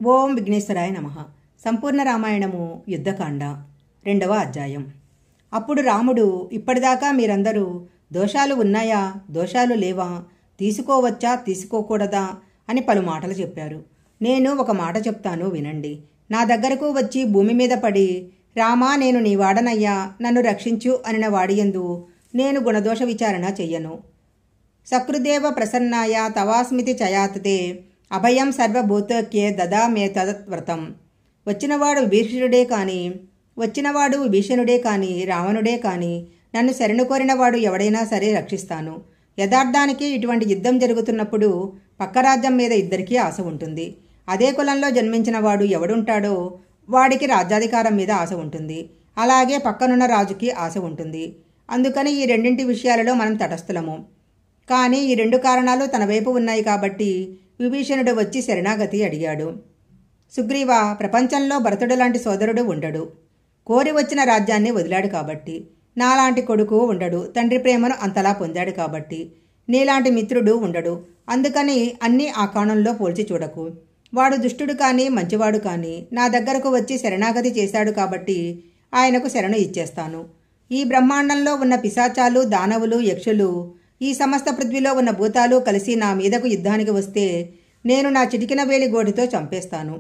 ఓం విఘ్నేశ్వరాయ నమః. సంపూర్ణ రామాయణము యుద్ధకాండ 2వ అధ్యాయం. అప్పుడు రాముడు, ఇప్పటిదాకా మీరందరూ దోషాలు ఉన్నాయా, దోషాలు లేవా, తీసుకోవచ్చా, తీసుకోకూడదా అని పలు మాటలు చెప్పారు. నేను ఒక మాట చెప్తాను, వినండి. నా దగ్గరకు వచ్చి భూమి మీద పడి, రామా నేను నీ వాడనయ్యా, నన్ను రక్షించు అనిన వాడియందు నేను గుణదోష విచారణ చెయ్యను. సకృదేవ ప్రసన్నాయ తవాస్మితి చయాతతే అభయం సర్వభూతోక్యే దదామే తదత్వ్రతం. వచ్చినవాడు విభీషణుడే కాని రావణుడే కాని నన్ను శరణు కోరినవాడు ఎవడైనా సరే రక్షిస్తాను. యథార్థానికి ఇటువంటి యుద్ధం జరుగుతున్నప్పుడు పక్క రాజ్యం మీద ఇద్దరికీ ఆశ ఉంటుంది. అదే కులంలో జన్మించిన వాడు ఎవడుంటాడో వాడికి రాజ్యాధికారం మీద ఆశ ఉంటుంది. అలాగే పక్కనున్న రాజుకి ఆశ ఉంటుంది. అందుకని ఈ రెండింటి విషయాలలో మనం తటస్థులము. కానీ ఈ రెండు కారణాలు తన వైపు ఉన్నాయి కాబట్టి విభీషణుడు వచ్చి శరణాగతి అడిగాడు. సుగ్రీవ, ప్రపంచంలో భరతుడు లాంటి సోదరుడు ఉండడు. కోరి వచ్చిన రాజ్యాన్ని వదిలాడు కాబట్టి. నాలాంటి కొడుకు ఉండడు. తండ్రి ప్రేమను అంతలా పొందాడు కాబట్టి. నీలాంటి మిత్రుడు ఉండడు. అందుకని అన్నీ ఆ కోణంలో పోల్చి చూడకు. వాడు దుష్టుడు కానీ మంచివాడు కానీ నా దగ్గరకు వచ్చి శరణాగతి చేశాడు కాబట్టి ఆయనకు శరణు ఇచ్చేస్తాను. ఈ బ్రహ్మాండంలో ఉన్న పిశాచాలు, దానవులు, యక్షులు, ఈ సమస్త పృథ్వీలో ఉన్న భూతాలు కలిసి నా మీదకు యుద్ధానికి వస్తే నేను నా చిటికిన వేలి గోటితో చంపేస్తాను.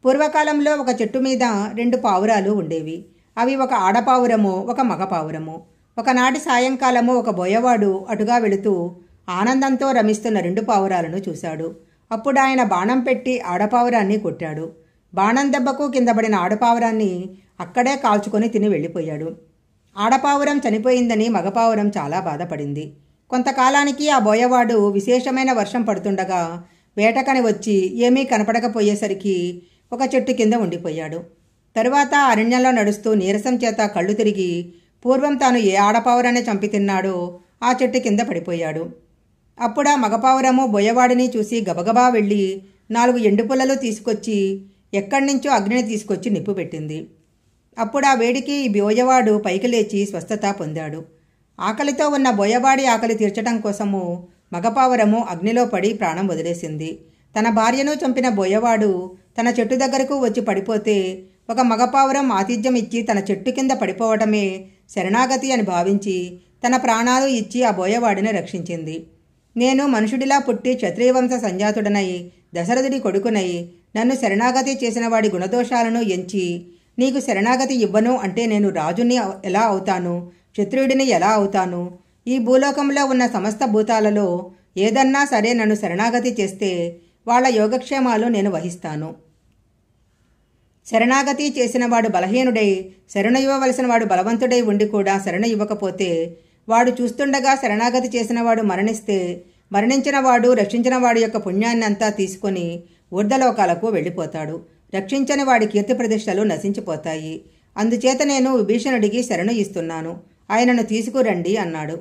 పూర్వకాలంలో ఒక చెట్టు మీద 2 పావురాలు ఉండేవి. అవి ఒక ఆడపావురము, ఒక మగ పావురము. ఒకనాటి సాయంకాలము ఒక బోయవాడు అటుగా వెళుతూ ఆనందంతో రమిస్తున్న 2 పావురాలను చూశాడు. అప్పుడు ఆయన బాణం పెట్టి ఆడపావురాన్ని కొట్టాడు. బాణం దెబ్బకు కిందపడిన ఆడపావురాన్ని అక్కడే కాల్చుకొని తిని వెళ్ళిపోయాడు. ఆడపావురం చనిపోయిందని మగపావురం చాలా బాధపడింది. కొంతకాలానికి ఆ బోయవాడు విశేషమైన వర్షం పడుతుండగా వేటకని వచ్చి ఏమీ కనపడకపోయేసరికి ఒక చెట్టు కింద ఉండిపోయాడు. తరువాత అరణ్యంలో నడుస్తూ నీరసం చేత కళ్ళు తిరిగి పూర్వం తాను ఏ ఆడపావురాన్ని చంపి తిన్నాడో ఆ చెట్టు కింద పడిపోయాడు. అప్పుడా మగపావురము బోయవాడిని చూసి గబగబా వెళ్ళి 4 ఎండుపుల్లలు తీసుకొచ్చి ఎక్కడ్నుంచో అగ్నిని తీసుకొచ్చి నిప్పు పెట్టింది. అప్పుడా వేడికి బోయవాడు పైకి లేచి స్వస్థత పొందాడు. ఆకలితో ఉన్న బోయవాడి ఆకలి తీర్చడం కోసము మగపావురము అగ్నిలో పడి ప్రాణం వదిలేసింది. తన భార్యను చంపిన బోయవాడు తన చెట్టు దగ్గరకు వచ్చి పడిపోతే ఒక మగపావురం ఆతిథ్యం ఇచ్చి తన చెట్టు కింద పడిపోవటమే శరణాగతి అని భావించి తన ప్రాణాలు ఇచ్చి ఆ బోయవాడిని రక్షించింది. నేను మనుషుడిలా పుట్టి క్షత్రియవంశ సంజాతుడనై దశరథుడి కొడుకునై నన్ను శరణాగతి చేసిన వాడి గుణదోషాలను ఎంచి నీకు శరణాగతి ఇవ్వను అంటే నేను రాజుని ఎలా అవుతాను, క్షత్రియుడిని ఎలా అవుతాను? ఈ భూలోకంలో ఉన్న సమస్త భూతాలలో ఏదన్నా సరే నన్ను శరణాగతి చేస్తే వాళ్ళ యోగక్షేమాలు నేను వహిస్తాను. శరణాగతి చేసిన వాడు బలహీనుడై శరణు ఇవ్వవలసిన వాడు బలవంతుడై ఉండి కూడా శరణు ఇవ్వకపోతే వాడు చూస్తుండగా శరణాగతి చేసిన వాడు మరణిస్తే మరణించిన వాడు రక్షించిన వాడి యొక్క పుణ్యాన్ని అంతా తీసుకొని ఊర్ధ్వలోకాలకు వెళ్ళిపోతాడు. రక్షించని వాడి కీర్తి ప్రతిష్టలు నశించిపోతాయి. అందుచేత నేను విభీషణుడికి శరణు ఇస్తున్నాను. ఆయనను తీసుకురండి అన్నాడు.